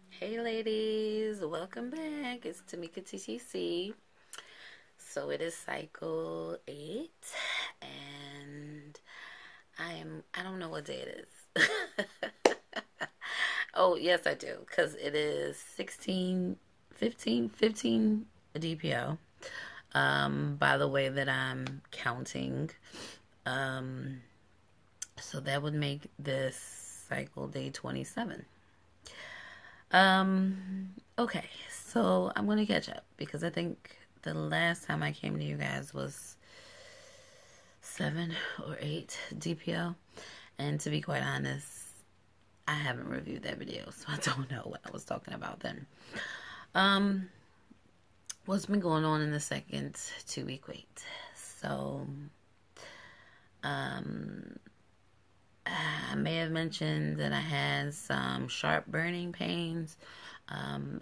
Hey ladies, welcome back. It's Tamika TTC. So it is cycle 8 and I don't know what day it is. Oh, yes I do, cuz it is 16 15 DPO. By the way that I'm counting. Um so that would make this cycle day 27. Okay, so I'm gonna catch up because I think the last time I came to you guys was 7 or 8 DPO, and to be quite honest, I haven't reviewed that video, so I don't know what I was talking about then. Um, what's been going on in the second 2 week wait? So, um, I may have mentioned that I had some sharp burning pains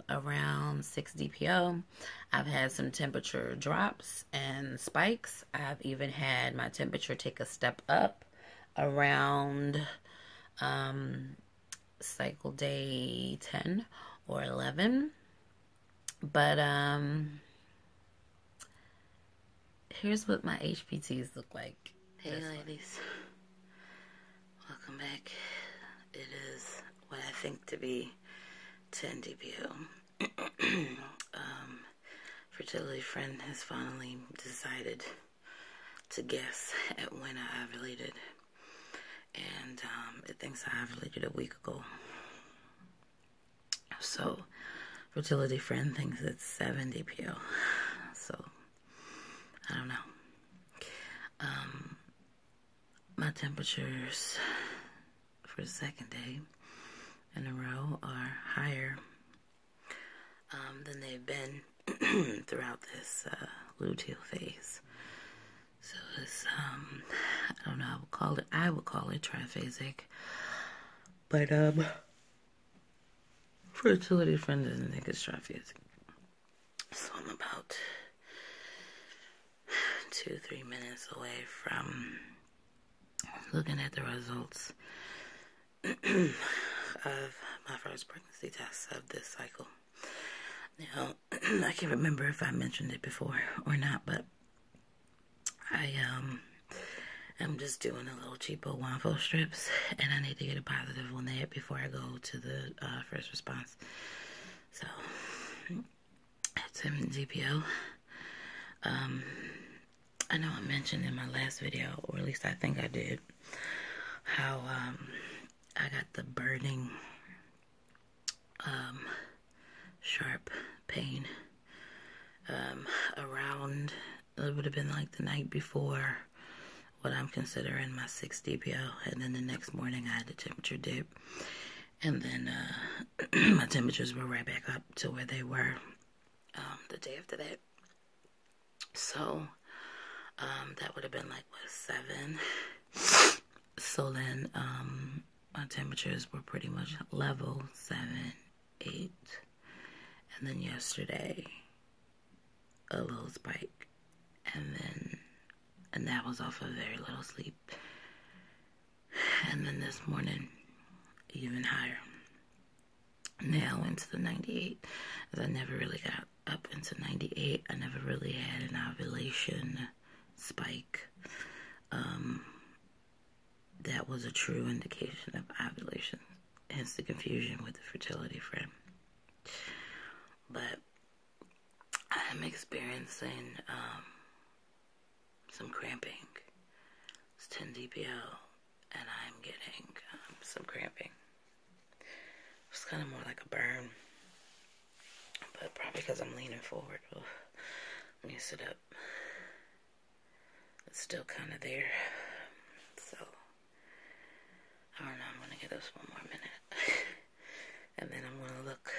around 6 DPO. I've had some temperature drops and spikes. I've even had my temperature take a step up around cycle day 10 or 11. But here's what my HPTs look like. Hey ladies, welcome back. It is what I think to be 10 DPO. Fertility friend has finally decided to guess at when I ovulated, and it thinks I ovulated a week ago. So fertility friend thinks it's 7 DPO. So I don't know. My temperatures for the second day in a row are higher than they've been throughout this luteal phase. So it's I don't know, I would call it triphasic. But fertility friend doesn't think it's triphasic. So I'm about 2-3 minutes away from looking at the results of my first pregnancy test of this cycle. Now, I can't remember if I mentioned it before or not, but I am just doing a little cheapo Wanfo strips, and I need to get a positive on that before I go to the first response. So, it's DPO. I know I mentioned in my last video, or at least I think I did, how I got the burning sharp pain around, it would have been like the night before what I'm considering my 6 DPO, and then the next morning I had a temperature dip, and then my temperatures were right back up to where they were the day after that. So that would have been like, what, 7? So then my temperatures were pretty much level, 7, 8. And then yesterday, a little spike. And that was off of very little sleep. And then this morning, even higher. Now into the 98. As I never really got up into 98. I never really had an ovulation spike. That was a true indication of ovulation. Hence the confusion with the fertility friend. But I'm experiencing some cramping. It's 10 DPO, and I'm getting some cramping. It's kind of more like a burn, but probably because I'm leaning forward. Ugh. Let me sit up. It's still kind of there. So, I don't know. I'm going to give this one more minute. And then I'm going to look.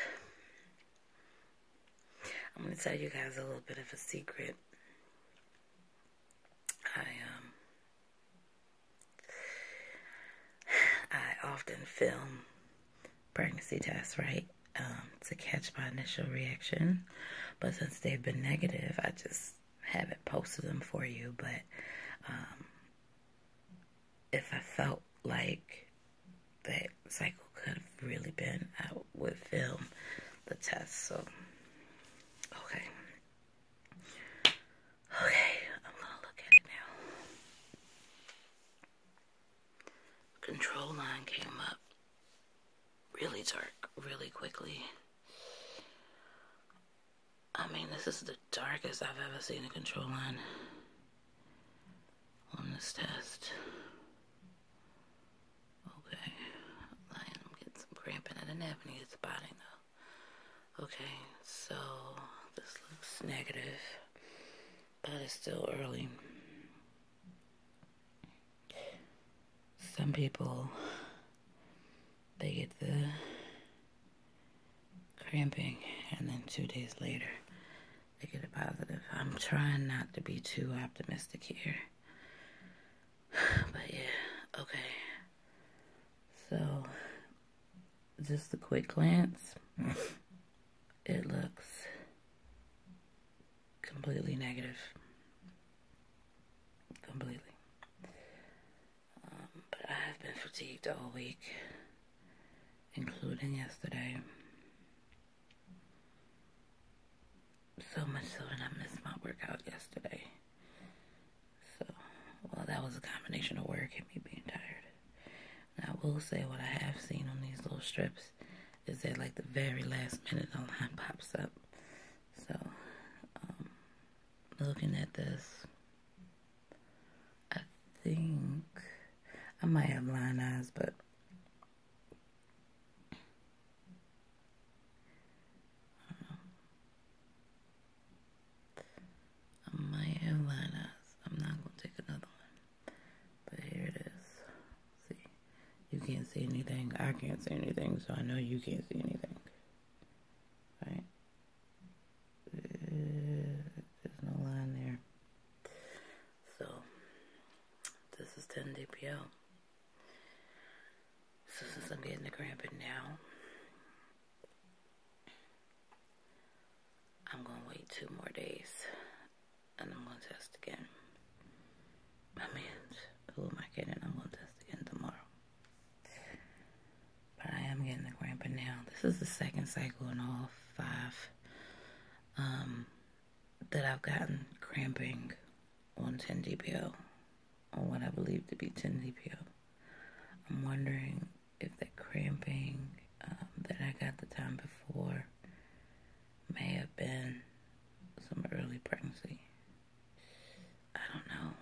I'm going to tell you guys a little bit of a secret. I often film pregnancy tests, right, to catch my initial reaction. But since they've been negative, I just haven't posted them for you. But if I felt like that cycle could have really been, I would film the test. So, okay. Okay, I'm gonna look at it now. Control line came up really dark, really quickly. I mean, this is the darkest I've ever seen a control line on this test. Okay, I'm getting some cramping. I didn't have any spotting though. Okay, so this looks negative, but it's still early. Some people, they get the cramping and then 2 days later they get a positive. I'm trying not to be too optimistic here. But yeah, okay. So, just a quick glance. It looks completely negative. Completely. But I have been fatigued all week, including yesterday. So much so that I missed my workout yesterday. So, well, that was a combination of work and me being tired. And I will say what I have seen on these little strips is that like the very last minute a line pops up. So, looking at this, I think I might have blind eyes, but I might have blind eyes. I'm not going to take another one. But here it is. See, you can't see anything. I can't see anything, so I know you can't see anything. Right? There's no line there. So, this is 10 DPO. So since I'm getting the cramping now, I'm going to wait 2 more days. And I'm going to test again. I mean, who am I kidding? I'm going to test again tomorrow. But I am getting the cramping now. This is the second cycle in all 5 that I've gotten cramping on 10 DPO. On what I believe to be 10 DPO. I'm wondering if the cramping that I got the time before may have been some early pregnancy. I don't know.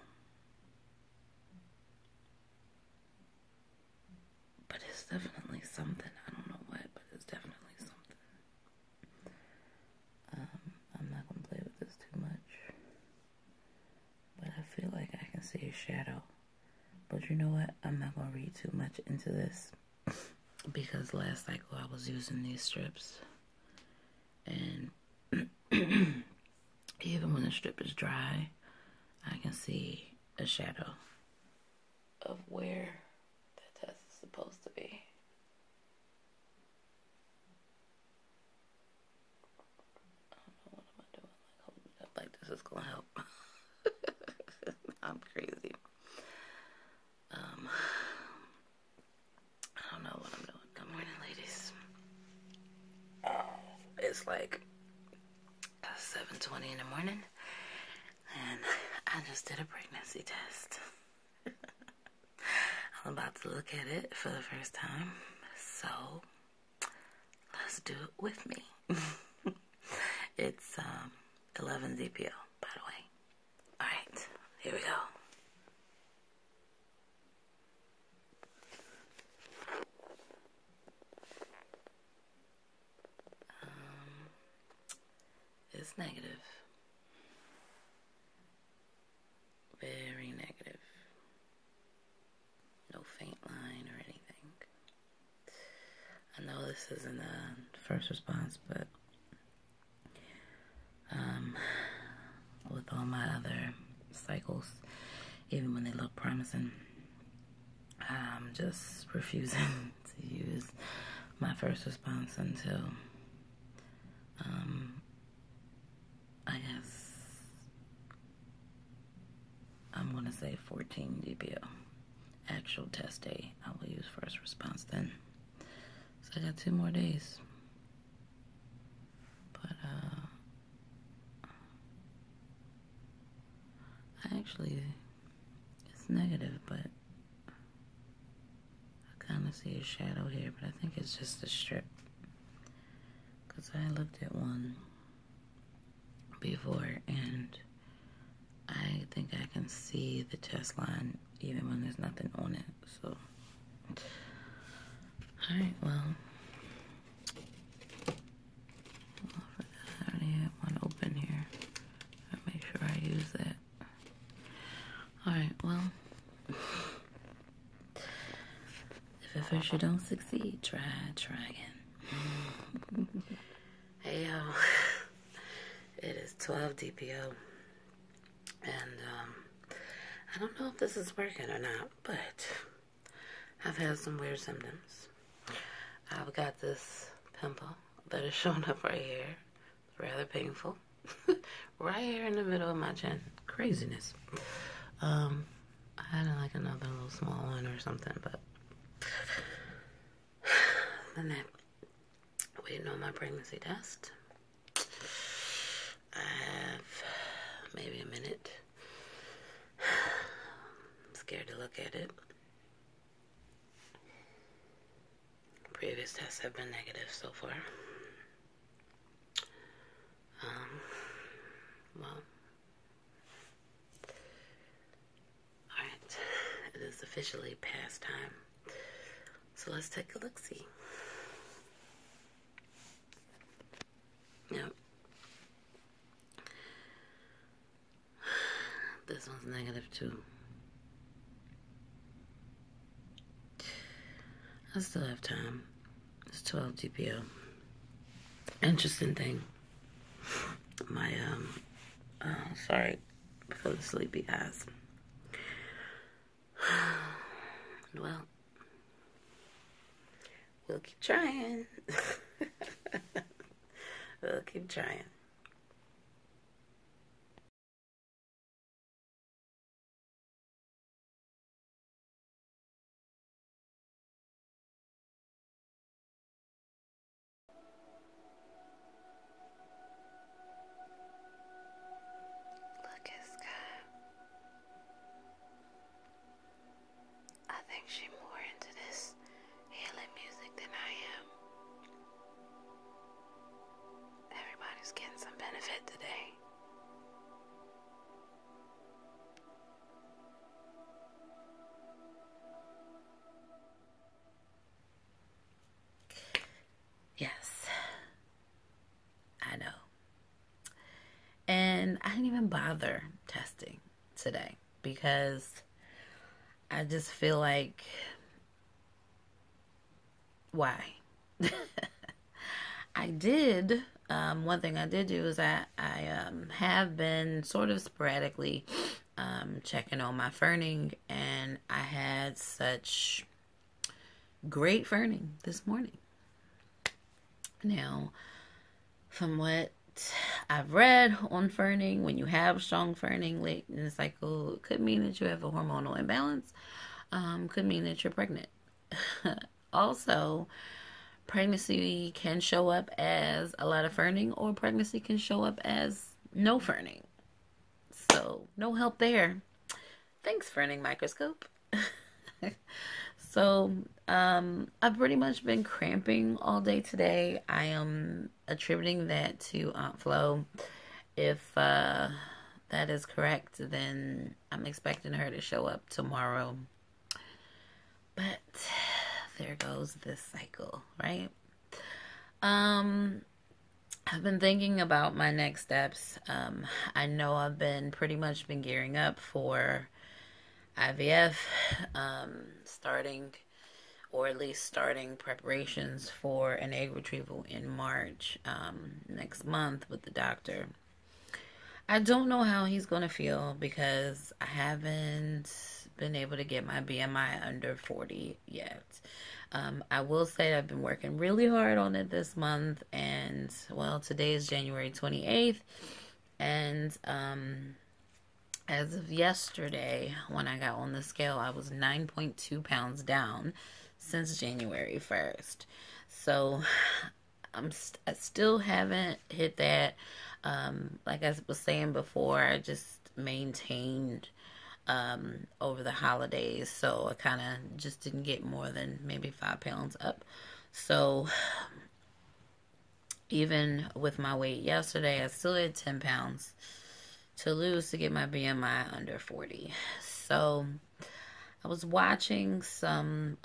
But it's definitely something. I don't know what, but it's definitely something. I'm not going to play with this too much. But I feel like I can see a shadow. But you know what? I'm not going to read too much into this. Because last cycle I was using these strips. And even when the strip is dry, I can see a shadow of where the test is supposed to be. I don't know, what am I doing? Like holding it up like this is gonna help. I'm crazy. I don't know what I'm doing. Good morning, ladies. It's like 7:20 in the morning, and I just did a pregnancy test. I'm about to look at it for the first time, so let's do it with me. It's 11 DPO, by the way. Alright, here we go. It's negative. Very negative. No faint line or anything. I know this isn't a first response, but with all my other cycles, even when they look promising, I'm just refusing to use my first response until I guess I'm going to say 14 DPO. Actual test day, I will use first response then. So I got 2 more days. But, actually, it's negative, but I kind of see a shadow here, but I think it's just a strip. Because I looked at one before, and I think I can see the test line even when there's nothing on it. So, alright, well, I already have one open here. I'll make sure I use that. Alright, well, if at first you don't succeed, try again. Hey, yo, it is 12 DPO, and, I don't know if this is working or not, but I've had some weird symptoms. I've got this pimple that is showing up right here. It's rather painful. Right here in the middle of my chin. Craziness. I had like another little small one or something, but other than that, waiting on my pregnancy test. I have maybe a minute. I'm scared to look at it. Previous tests have been negative so far. Well, alright, it is officially past time. So let's take a look-see. Yep. This one's negative too. I still have time. It's 12 DPO. Interesting thing. My, sorry for the sleepy eyes. Well, we'll keep trying. We'll keep trying. Look at Sky. I think she's more into this healing music than I am. Everybody's getting some benefit today. Yes, I know. And I didn't even bother testing today because I just feel like, why? I did, one thing I did do is I have been sort of sporadically checking on my ferning, and I had such great ferning this morning. Now, from what I've read on ferning, when you have strong ferning late in the cycle, it could mean that you have a hormonal imbalance, could mean that you're pregnant. Also, pregnancy can show up as a lot of ferning, or pregnancy can show up as no ferning. So, no help there. Thanks, ferning microscope. So, I've pretty much been cramping all day today. I am attributing that to Aunt Flo. If that is correct, then I'm expecting her to show up tomorrow. But there goes this cycle, right? I've been thinking about my next steps. I know I've been pretty much been gearing up for IVF, starting, or at least starting preparations for an egg retrieval in March, next month with the doctor. I don't know how he's going to feel because I haven't been able to get my BMI under 40 yet. I will say I've been working really hard on it this month, and well, today is January 28th, and as of yesterday, when I got on the scale, I was 9.2 pounds down. since January 1st. So I still haven't hit that. Like I was saying before, I just maintained over the holidays, so I kind of just didn't get more than maybe 5 pounds up. So even with my weight yesterday, I still had 10 pounds to lose to get my BMI under 40. So I was watching some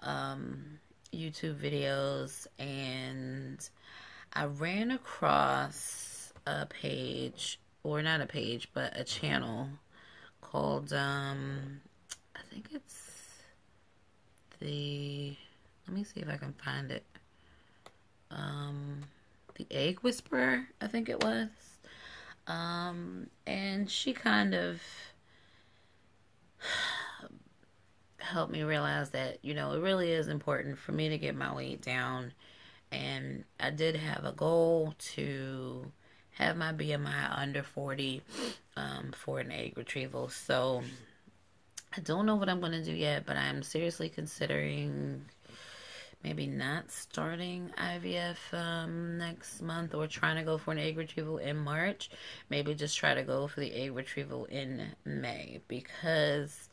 YouTube videos, and I ran across a page, or not a page, but a channel called, I think it's let me see if I can find it. The Egg Whisperer, I think it was. And she kind of helped me realize that, it really is important for me to get my weight down. And I did have a goal to have my BMI under 40 for an egg retrieval. So I don't know what I'm going to do yet, but I'm seriously considering maybe not starting IVF next month, or trying to go for an egg retrieval in March. Maybe just try to go for the egg retrieval in May, because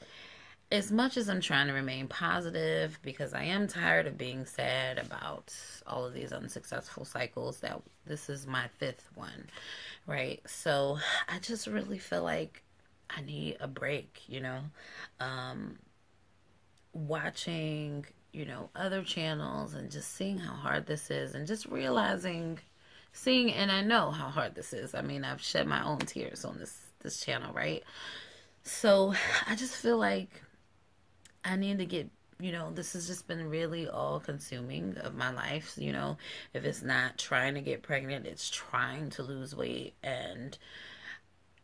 as much as I'm trying to remain positive, because I am tired of being sad about all of these unsuccessful cycles, that this is my 5th one, right? So I just really feel like I need a break, watching, other channels and just seeing how hard this is, and just seeing, and I know how hard this is. I mean, I've shed my own tears on this channel, right? So I just feel like I need to get, this has just been really all consuming of my life. If it's not trying to get pregnant, it's trying to lose weight. And,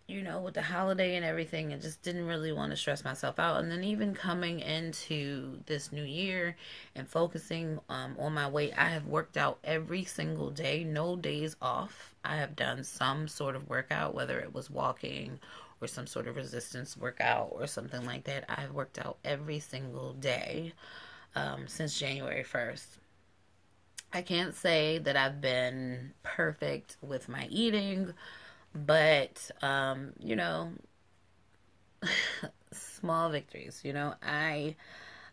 with the holiday and everything, I just didn't really want to stress myself out. And then even coming into this new year and focusing on my weight, I have worked out every single day, no days off. I have done some sort of workout, whether it was walking or some sort of resistance workout or something like that. I've worked out every single day since January 1st. I can't say that I've been perfect with my eating, but, small victories. I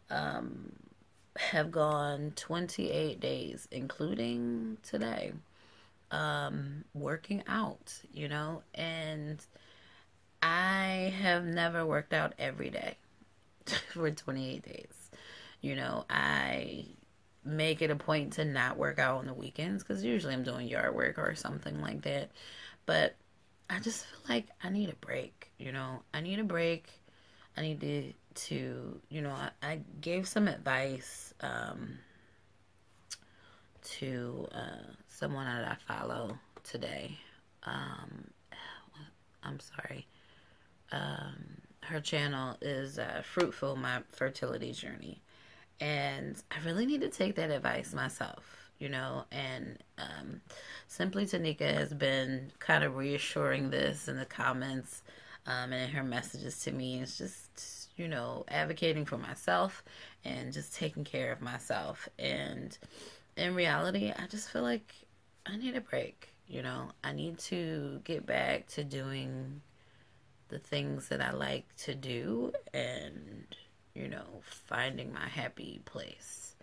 have gone 28 days, including today, working out, and I have never worked out every day for 28 days. I make it a point to not work out on the weekends, because usually I'm doing yard work or something like that. But I just feel like I need a break, I need a break. I need to I gave some advice to someone that I follow today. I'm sorry. Her channel is Fruitful, My Fertility Journey. And I really need to take that advice myself. And Simply Tanika has been kind of reassuring this in the comments and in her messages to me. It's just, advocating for myself and just taking care of myself. And in reality, I just feel like I need a break. I need to get back to doing the things that I like to do, and, finding my happy place.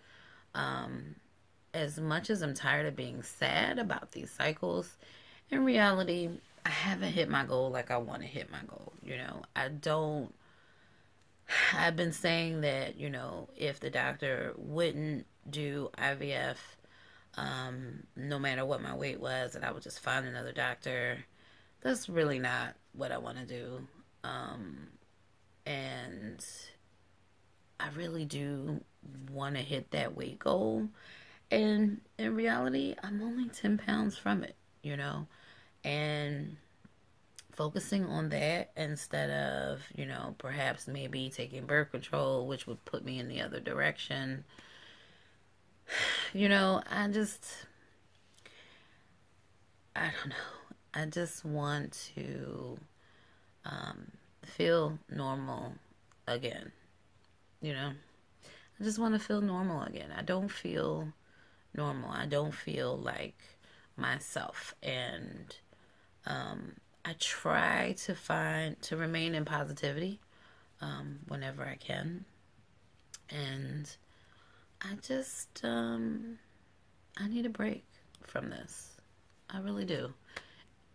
As much as I'm tired of being sad about these cycles, in reality, I haven't hit my goal like I want to hit my goal. I've been saying that, if the doctor wouldn't do IVF, no matter what my weight was, that I would just find another doctor. That's really not what I want to do. And I really do want to hit that weight goal. And in reality, I'm only 10 pounds from it, and focusing on that instead of, perhaps maybe taking birth control, which would put me in the other direction. I don't know. I just want to feel normal again, I I just want to feel normal again. I don't feel normal. I don't feel like myself. And I try to remain in positivity whenever I can. And I just, I need a break from this. I really do.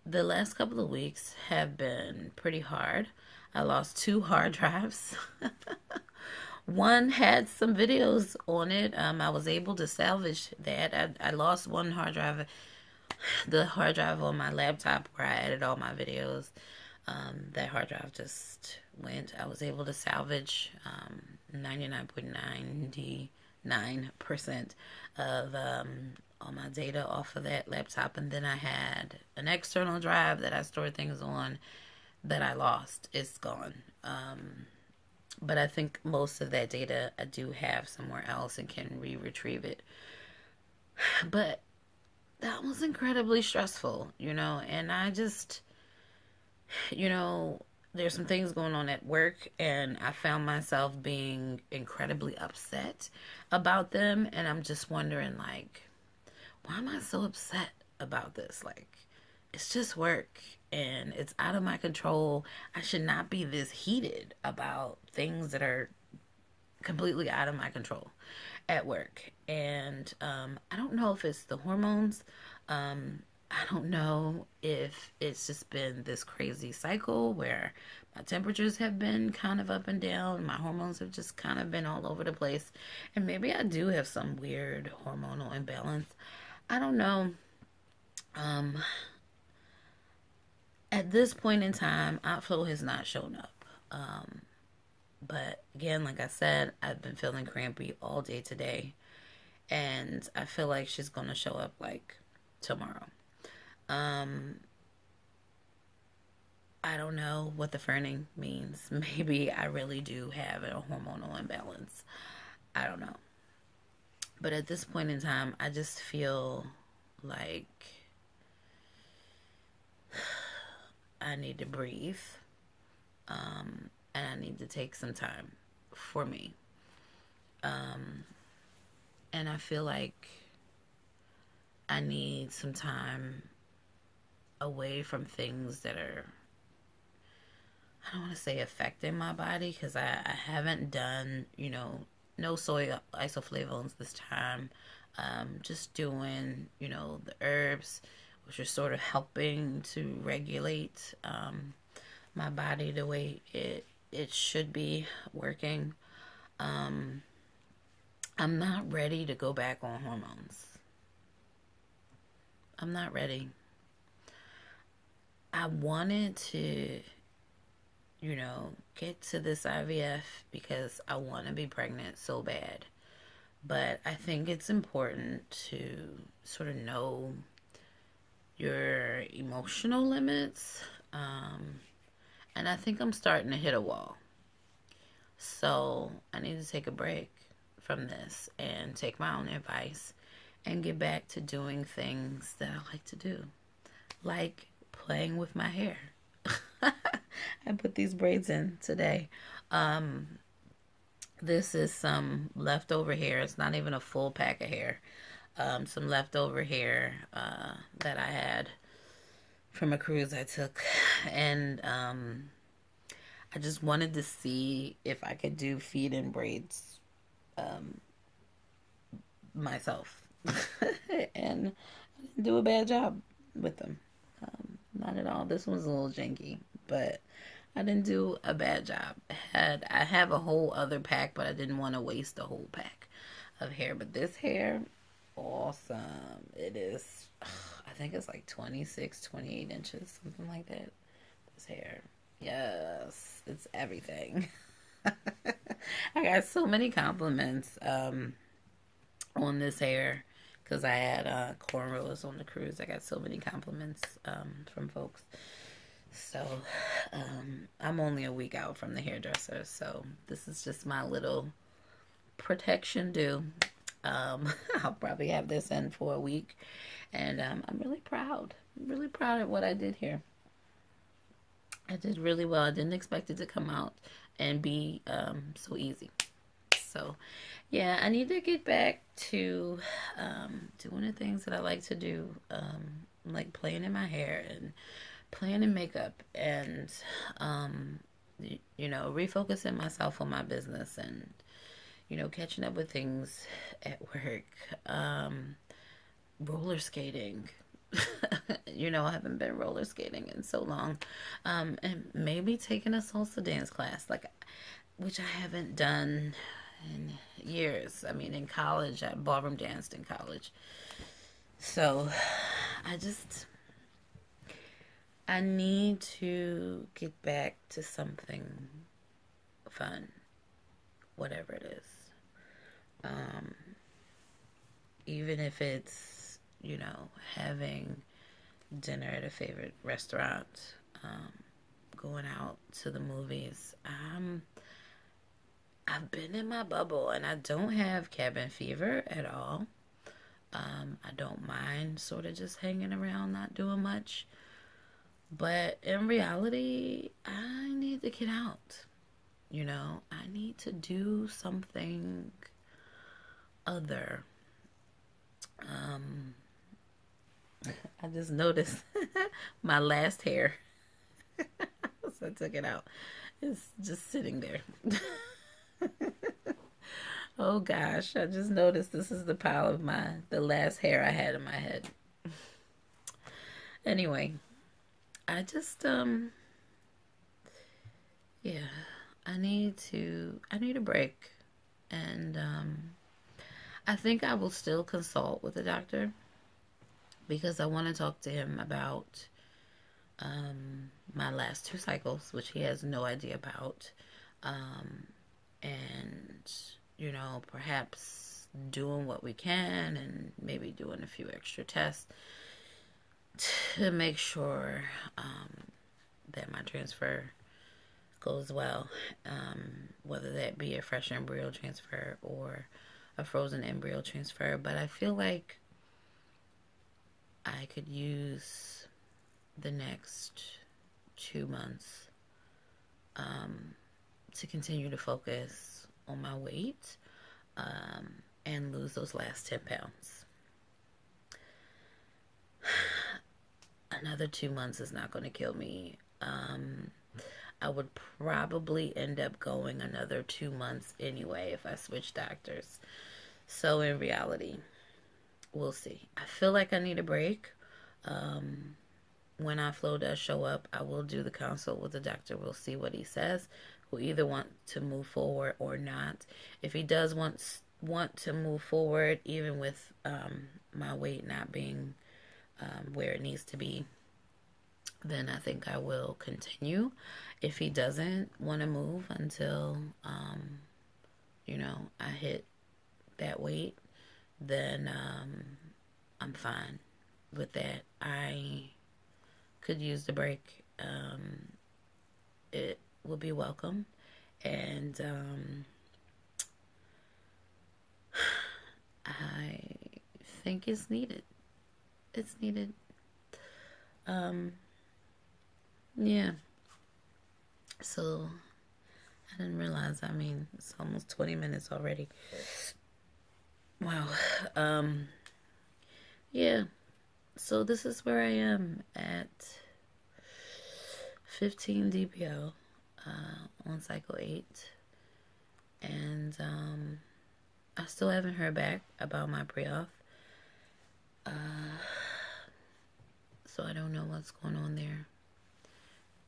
The last couple of weeks have been pretty hard. I lost 2 hard drives. One had some videos on it. I was able to salvage that. I lost one hard drive, the hard drive on my laptop where I added all my videos. That hard drive just went. I was able to salvage 99.99% of all my data off of that laptop. And then I had an external drive that I stored things on that I lost. It's gone. But I think most of that data I do have somewhere else and can retrieve it. But that was incredibly stressful, and I just, there's some things going on at work, and I found myself being incredibly upset about them, and I'm just wondering, like, why am I so upset about this? Like, it's just work, and it's out of my control. I should not be this heated about things that are completely out of my control at work. And I don't know if it's the hormones. I don't know if it's just been this crazy cycle where my temperatures have been kind of up and down. My hormones have just kind of been all over the place. And maybe I do have some weird hormonal imbalance. I don't know. At this point in time, outflow has not shown up. But again, like I said, I've been feeling crampy all day today. And I feel like she's going to show up like tomorrow. I don't know what the ferning means. Maybe I really do have a hormonal imbalance. I don't know. But at this point in time, I just feel like I need to breathe. And I need to take some time for me. And I feel like I need some time away from things that are, I don't want to say affecting my body, because I haven't done, no soy isoflavones this time. Just doing, the herbs, which are sort of helping to regulate my body the way it should be working. I'm not ready to go back on hormones. I'm not ready. I wanted to, get to this IVF because I want to be pregnant so bad. But I think it's important to sort of know your emotional limits. And I think I'm starting to hit a wall. So I need to take a break from this and take my own advice and get back to doing things that I like to do, like playing with my hair. I put these braids in today. This is some leftover hair. It's not even a full pack of hair. Some leftover hair that I had from a cruise I took. And I just wanted to see if I could do feed-in braids myself. And I didn't do a bad job with them. Not at all. This one's a little janky, but I didn't do a bad job. I have a whole other pack, but I didn't want to waste a whole pack of hair. But this hair, awesome. It is, I think it's like 26, 28 inches, something like that. This hair, yes, it's everything. I got so many compliments on this hair because I had cornrows on the cruise. I got so many compliments from folks. So I'm only a week out from the hairdresser, so this is just my little protection do. I'll probably have this in for a week, and I'm really proud. I'm really proud of what I did here. I did really well. I didn't expect it to come out and be so easy. So, yeah, I need to get back to doing the things that I like to do, like playing in my hair and playing in makeup and, refocusing myself on my business and, catching up with things at work, roller skating. I haven't been roller skating in so long. And maybe taking a salsa dance class, which I haven't done in years. I mean, in college, I ballroom danced in college. So I need to get back to something fun, whatever it is. Even if it's, having dinner at a favorite restaurant, going out to the movies. I've been in my bubble and I don't have cabin fever at all. I don't mind sort of just hanging around, not doing much. But in reality, I need to get out. I need to do something other. I just noticed my last hair. So I took it out. It's just sitting there. Oh gosh, I just noticed this is the pile of the last hair I had in my head. Anyway, I just yeah, I need a break. And I think I will still consult with the doctor because I want to talk to him about my last 2 cycles, which he has no idea about. And, perhaps doing what we can and maybe doing a few extra tests to make sure that my transfer goes well, whether that be a fresh embryo transfer or a frozen embryo transfer. But I feel like I could use the next 2 months to continue to focus on my weight and lose those last 10 pounds. Another 2 months is not going to kill me. I would probably end up going another 2 months anyway if I switch doctors. So in reality, we'll see. I feel like I need a break. When our flow does show up, I will do the consult with the doctor. We'll see what he says. We'll either want to move forward or not. If he does want to move forward, even with my weight not being where it needs to be, then I think I will continue. If he doesn't want to move until, I hit that weight, then I'm fine with that. I could use the break. It will be welcome. And I think it's needed. It's needed. Yeah. So I didn't realize, it's almost 20 minutes already. Wow. Yeah. So this is where I am at 15 DPO on cycle 8. And I still haven't heard back about my pre-auth. So I don't know what's going on there.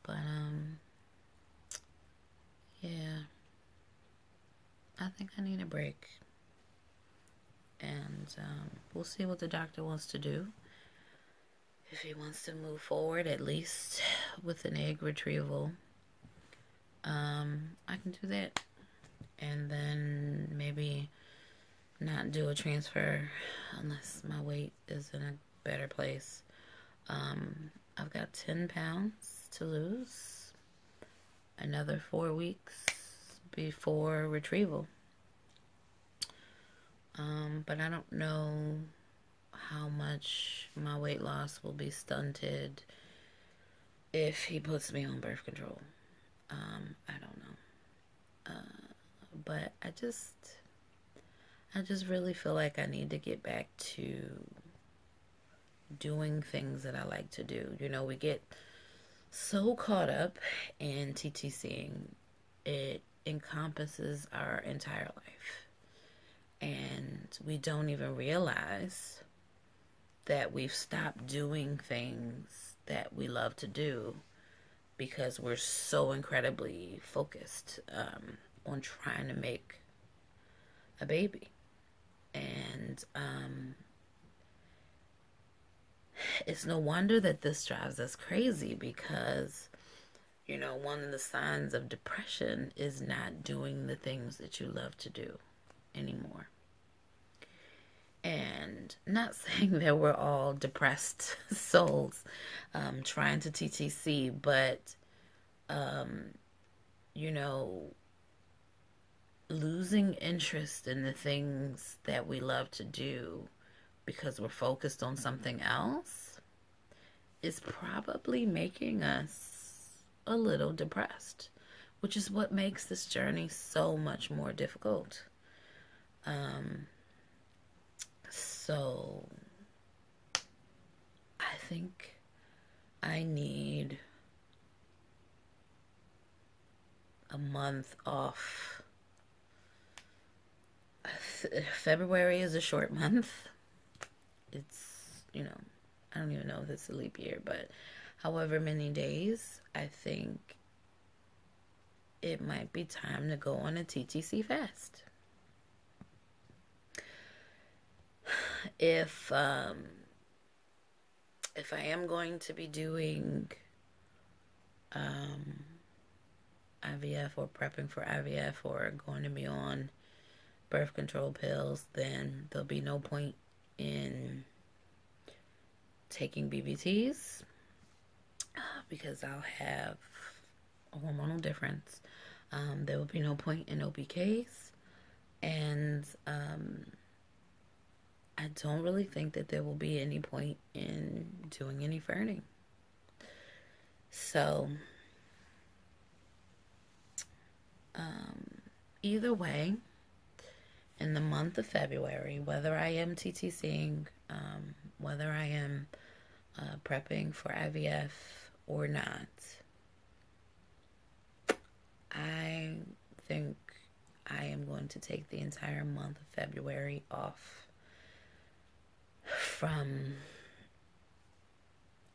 But yeah, I think I need a break. And we'll see what the doctor wants to do. If he wants to move forward, at least with an egg retrieval, I can do that. And then maybe not do a transfer unless my weight is in a better place. I've got 10 pounds to lose. Another 4 weeks before retrieval. But I don't know how much my weight loss will be stunted if he puts me on birth control. I don't know. But I just I just really feel like I need to get back to doing things that I like to do. You know, we get so caught up in TTCing, it encompasses our entire life. And we don't even realize that we've stopped doing things that we love to do because we're so incredibly focused on trying to make a baby. And it's no wonder that this drives us crazy because, you know, one of the signs of depression is not doing the things that you love to do anymore. And not saying that we're all depressed souls trying to TTC, but, you know, losing interest in the things that we love to do because we're focused on something else is probably making us a little depressed, which is what makes this journey so much more difficult. So I think I need a month off. February is a short month. It's, you know, I don't even know if it's a leap year, but however many days, I think it might be time to go on a TTC fast. If I am going to be doing IVF or prepping for IVF or going to be on birth control pills, then there'll be no point in taking BBTs because I'll have a hormonal difference. There will be no point in OPKs, and I don't really think that there will be any point in doing any ferning. So, either way, in the month of February, whether I am TTCing, whether I am prepping for IVF or not, I think I am going to take the entire month of February off from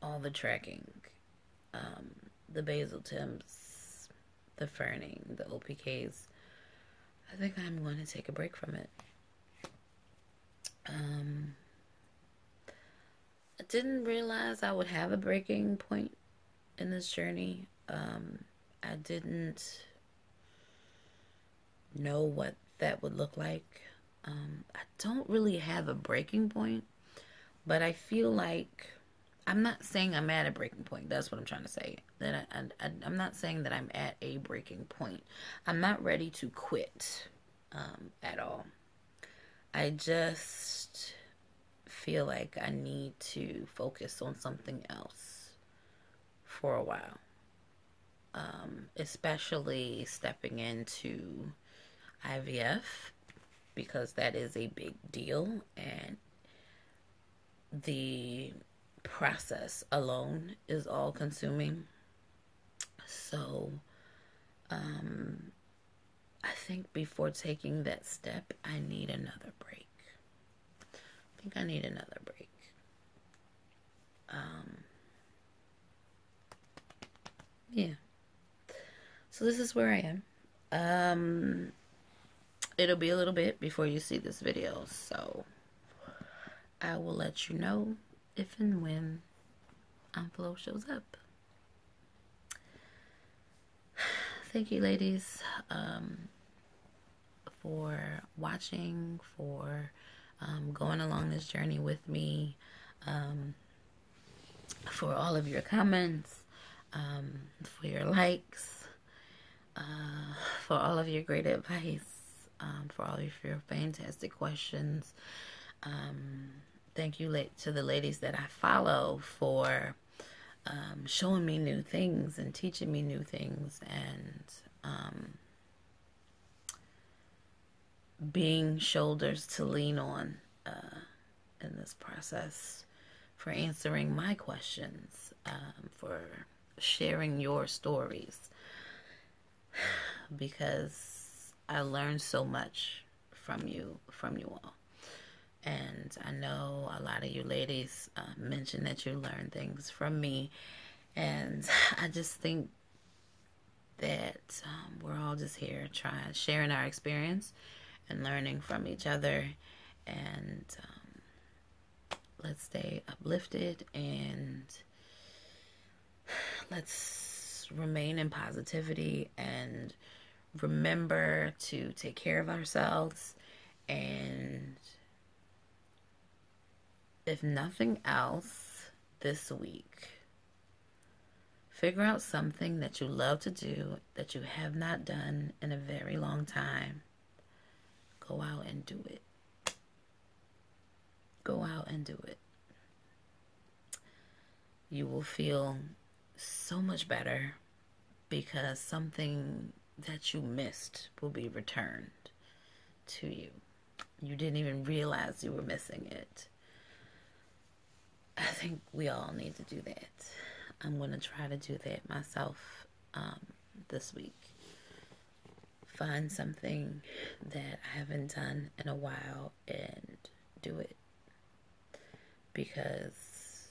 all the trekking, the basal temps, the ferning, the OPKs. I think I'm going to take a break from it. I didn't realize I would have a breaking point in this journey. I didn't know what that would look like. I don't really have a breaking point, but I feel like I'm not saying I'm at a breaking point. That's what I'm trying to say. That I'm not saying that I'm at a breaking point. I'm not ready to quit at all. I just feel like I need to focus on something else for a while. Especially stepping into IVF, because that is a big deal, and the process alone is all consuming. So I think before taking that step, I need another break. I think I need another break. Yeah. So this is where I am. It'll be a little bit before you see this video, so I will let you know if and when Flow shows up. Thank you, ladies, for watching, for going along this journey with me, for all of your comments, for your likes, for all of your great advice, for all of your fantastic questions. Thank you to the ladies that I follow for showing me new things and teaching me new things and being shoulders to lean on in this process, for answering my questions, for sharing your stories, because I learned so much from you all. And I know a lot of you ladies mentioned that you learned things from me, and I just think that we're all just here sharing our experience and learning from each other, and let's stay uplifted, and let's remain in positivity, and remember to take care of ourselves. And if nothing else, this week, figure out something that you love to do that you have not done in a very long time. Go out and do it. Go out and do it. You will feel so much better, because something that you missed will be returned to you. You didn't even realize you were missing it. I think we all need to do that. I'm going to try to do that myself this week. Find something that I haven't done in a while and do it. Because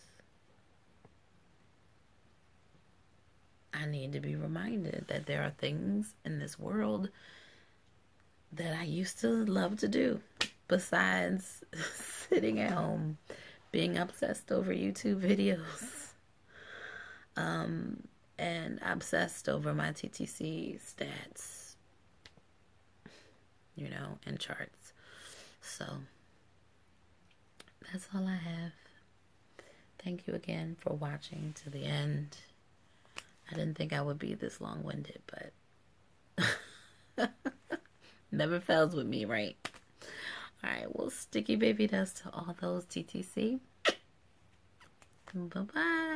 I need to be reminded that there are things in this world that I used to love to do besides sitting at home being obsessed over YouTube videos, and obsessed over my TTC stats, and charts. So that's all I have. Thank you again for watching to the end. I didn't think I would be this long-winded, but never fails with me, right? Alright, well, sticky baby dust to all those TTC. Bye-bye.